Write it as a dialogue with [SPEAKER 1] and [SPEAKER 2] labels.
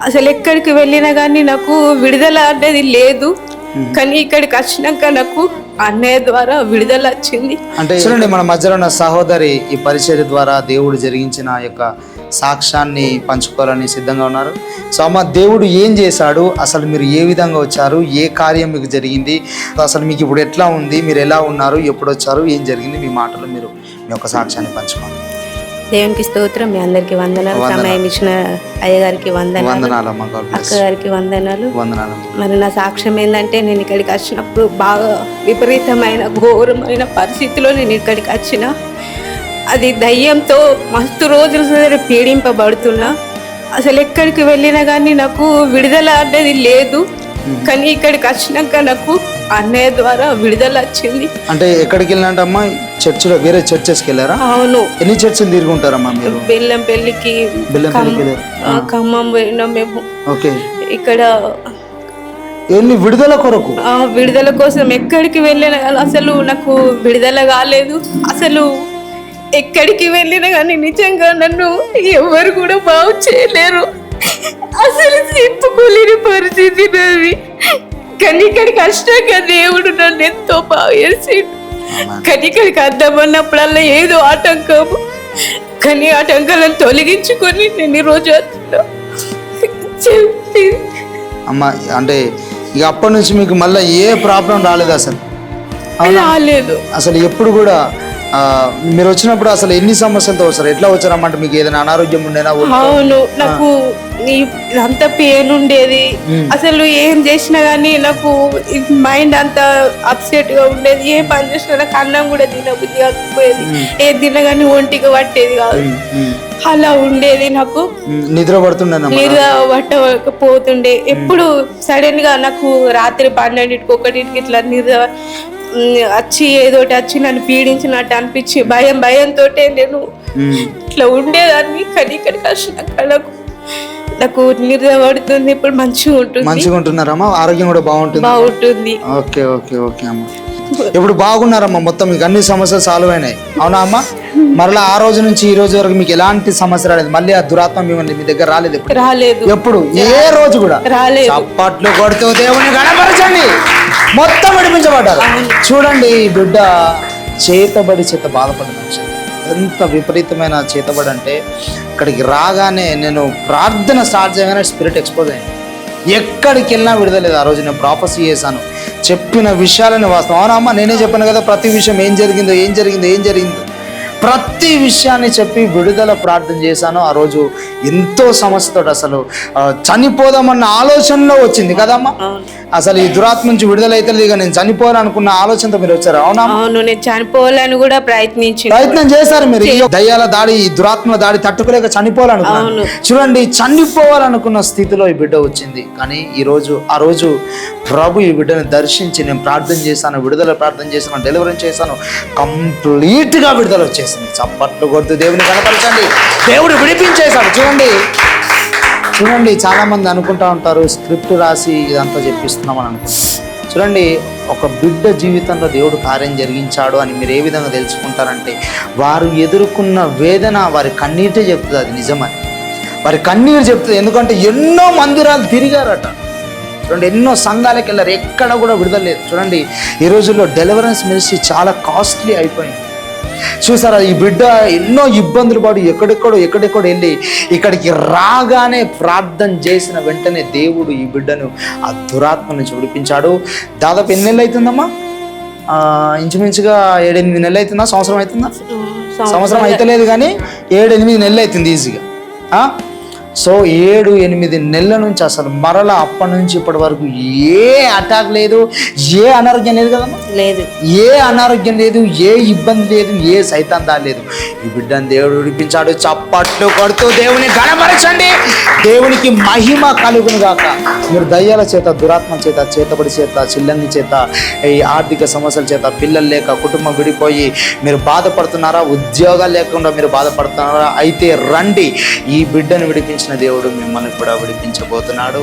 [SPEAKER 1] అసలు ఎక్కడికి వెళ్ళినా కానీ నాకు విడుదల అనేది లేదు. కానీ ఇక్కడికి వచ్చినాక నాకు అన్నయ్య ద్వారా విడుదల వచ్చింది.
[SPEAKER 2] అంటే చూడండి, మన మధ్యలో ఉన్న సహోదరి ఈ పరిచర్య ద్వారా దేవుడు జరిగించిన యొక్క సాక్ష్యాన్ని పంచుకోవాలని సిద్ధంగా ఉన్నారు. సో అమ్మ, దేవుడు ఏం చేశాడు, అసలు మీరు ఏ విధంగా వచ్చారు, ఏ కార్యం మీకు జరిగింది, అసలు మీకు ఇప్పుడు ఎట్లా ఉంది, మీరు ఎలా ఉన్నారు, ఎప్పుడు వచ్చారు, ఏం జరిగింది, మీ మాటలు మీరు మీ యొక్క సాక్ష్యాన్ని పంచుకోండి.
[SPEAKER 1] దేవునికి స్తోత్రం. మీ అందరికి వందనాలు. సమయం ఇచ్చిన అయ్యగారికి వందనాలు, అక్క గారికి వందనాలు. మరి నా సాక్ష్యం ఏంటంటే, నేను ఇక్కడికి వచ్చినప్పుడు బాగా విపరీతమైన ఘోరమైన పరిస్థితిలో నేను ఇక్కడికి వచ్చిన. అది దయ్యంతో మస్తు రోజుల సరే పీడింపబడుతున్నా. అసలు ఎక్కడికి వెళ్ళినా కానీ నాకు విడుదల అనేది లేదు. కానీ ఇక్కడికి వచ్చినాక నాకు అన్నయ్య ద్వారా విడుదల వచ్చింది.
[SPEAKER 2] అంటే ఎక్కడికి వెళ్ళినట్టమ్మా? చర్చిలో వేరే చర్చెస్కి వెళ్ళారా?
[SPEAKER 1] అవును.
[SPEAKER 2] ఎన్ని చర్చిలు తిరుగుంటారమ్మా మీరు?
[SPEAKER 1] బెల్లంపల్లికి, ఖమ్మం పోయినాం మేము.
[SPEAKER 2] ఓకే.
[SPEAKER 1] ఇక్కడ
[SPEAKER 2] ఎన్ని విడుదల కొరకు?
[SPEAKER 1] విడుదల కోసం ఎక్కడికి వెళ్ళినా కానీ అసలు నాకు విడుదల కాలేదు. అసలు ఎక్కడికి వెళ్ళినా కానీ నిజంగా నన్ను ఎవరు కూడా బాగు చేయలేరు. అసలు చెప్పుకోలేని పరిస్థితి నాది. కానీ ఇక్కడికి వచ్చినాక దేవుడు నన్ను ఎంతో బాగా చేసిండు. కానీ ఇక్కడికి అర్థమన్నప్పుడల్లా ఏదో ఆటంకము. కానీ ఆటంకాలను తొలగించుకొని నేను ఈరోజు
[SPEAKER 2] అమ్మ, అంటే ఇక అప్పటి నుంచి మీకు మళ్ళీ ఏ ప్రాబ్లం రాలేదు? అసలు
[SPEAKER 1] రాలేదు.
[SPEAKER 2] అసలు ఎప్పుడు కూడా మీరు వచ్చినప్పుడు అసలు ఎన్ని సమస్యలతో వస్తారు? ఎట్లా వచ్చారమ్మంటే, మీకు ఏదైనా అనారోగ్యం ఉండేనా?
[SPEAKER 1] అవును, నాకు అంత పెయిన్ ఉండేది. అసలు ఏం చేసినా గానీ నాకు మైండ్ అంతా అప్సెట్ గా ఉండేది. ఏ పని చేసినా నాకు అన్నం కూడా తినబుద్ధి కాకపోయేది. ఏ తినగానే ఒంటికి పట్టేది కాదు. అలా ఉండేది. నాకు
[SPEAKER 2] నిద్ర
[SPEAKER 1] పట్టకపోతుండే. ఎప్పుడు సడన్ గా నాకు రాత్రి 12కి 1కి ఇట్లా నిద్ర వచ్చి ఏదోటి వచ్చి నన్ను పీడించినట్టు అనిపించి భయంతో నేను ఇట్లా ఉండేదాన్ని. కానీ ఇక్కడికి వచ్చినాక నాకు నిద్ర పడుతుంది. ఇప్పుడు మంచిగా
[SPEAKER 2] ఉంటున్నారమ్మా? ఆరోగ్యం కూడా
[SPEAKER 1] బాగుంటుంది.
[SPEAKER 2] ఓకే ఓకే ఓకే అమ్మ, ఇప్పుడు బాగున్నారమ్మా? మొత్తం మీకు అన్ని సమస్యలు సాల్వ్ అయినాయి, అవునా అమ్మా? మరలా ఆ రోజు నుంచి ఈ రోజు వరకు మీకు ఎలాంటి సమస్య రాలేదు? మళ్ళీ ఆ దురాత్మ మీ దగ్గర రాలేదు? ఎప్పుడు ఏ రోజు కూడా రాలేదు. చప్పట్లు కొడుతూ దేవుని గణపరచండి. మొత్తం విడిపించబడ్డారు. చూడండి, ఈ బిడ్డ చేత బాధపడిన మనిషి. ఎంత విపరీతమైన చేతబడి అంటే, ఇక్కడికి రాగానే నేను ప్రార్థన స్టార్ట్ చేయగానే స్పిరిట్ ఎక్స్పోజ్ అయింది. ఎక్కడికి వెళ్ళినా విడదలేదు. ఆ రోజు నేను ప్రాఫెసీ చేశాను, చెప్పిన విషయాలని వాస్తవం. అవునా అమ్మ? నేనే చెప్పాను కదా, ప్రతి విషయం ఏం జరిగిందో ప్రతి విషయాన్ని చెప్పి విడుదల ప్రార్థన చేశాను. ఆ రోజు ఎంతో సమస్యతో అసలు చనిపోదామన్న ఆలోచనలో వచ్చింది కదమ్మా. అసలు ఈ దురాత్మ నుంచి విడుదల అయితే ఇక నేను చనిపోవాలనుకున్న ఆలోచనతో మీరు వచ్చారు, అవునా?
[SPEAKER 1] అవును, నేను చనిపోవాలని కూడా ప్రయత్నం
[SPEAKER 2] చేశారు మీరు. దయ్యాల దాడి, ఈ దురాత్మ దాడి తట్టుకోలేక చనిపోవాలనుకున్నాను. చూడండి, చనిపోవాలనుకున్న స్థితిలో ఈ బిడ్డ వచ్చింది. కానీ ఆ రోజు ప్రభు ఈ బిడ్డను దర్శించి, నేను ప్రార్థన చేశాను, విడుదల ప్రార్థన చేశాను, డెలివరీ చేశాను, కంప్లీట్ గా విడుదల వచ్చేసింది. చప్పట్లు కొడుతూ దేవుని కనపరచండి. దేవుడు విడిపించేశాడు. చూడండి, చాలా మంది అనుకుంటా ఉంటారు స్క్రిప్ట్ రాసి ఇదంతా చెప్పిస్తున్నామని అనుకుంటారు. చూడండి, ఒక బిడ్డ జీవితంలో దేవుడు కార్యం జరిగించాడు అని మీరు ఏ విధంగా తెలుసుకుంటారంటే, వారు ఎదుర్కొన్న వేదన వారి కన్నీటే చెప్తుంది. అది నిజమని వారి కన్నీరు చెప్తుంది. ఎందుకంటే ఎన్నో మందిరాలు తిరిగారట. చూడండి, ఎన్నో సంఘాలకు వెళ్ళారు, ఎక్కడ కూడా విడుదల లేదు. చూడండి, ఈ రోజుల్లో డెలివరెన్స్ మినిస్ట్రీ చాలా కాస్ట్లీ అయిపోయింది. చూసారా, ఈ బిడ్డ ఎన్నో ఇబ్బందులు పడి ఎక్కడెక్కడో వెళ్ళి ఇక్కడికి రాగానే ప్రార్థన చేసిన వెంటనే దేవుడు ఈ బిడ్డను ఆ దురాత్మ నుంచి విడిపించాడు. దాదాపు ఎన్ని నెలలు అవుతుందమ్మా? ఇంచుమించుగా 7-8 నెలలు అవుతుందా? సంవత్సరం అవుతుందా? సంవత్సరం అయితే లేదు కానీ 7-8 నెలలు అవుతుంది ఈజీగా. సో 7-8 నెలల నుంచి అసలు మరలా అప్పటి నుంచి ఇప్పటి వరకు ఏ అటాక్ లేదు, ఏ అనారోగ్యం లేదు కదమ్మా?
[SPEAKER 1] లేదు. ఏ
[SPEAKER 2] అనారోగ్యం లేదు, ఏ ఇబ్బంది లేదు, ఏ సైతాన్ దాడి లేదు. ఈ బిడ్డను దేవుడు విడిపించాడు. చప్పట్లు కొడుతూ దేవుని గణపరచండి. దేవునికి మహిమ కలుగును గాక. మీరు దయ్యాల చేత, దురాత్మ చేత, చేతబడి చేత, చిల్లంగి చేత, ఈ ఆర్థిక సమస్యల చేత, పిల్లలు లేక కుటుంబం విడిపోయి మీరు బాధపడుతున్నారా? ఉద్యోగాలు లేకుండా మీరు బాధపడుతున్నారా? అయితే రండి, ఈ బిడ్డను విడిపించిన దేవుడు మిమ్మల్ని కూడా విడిపించబోతున్నాడు.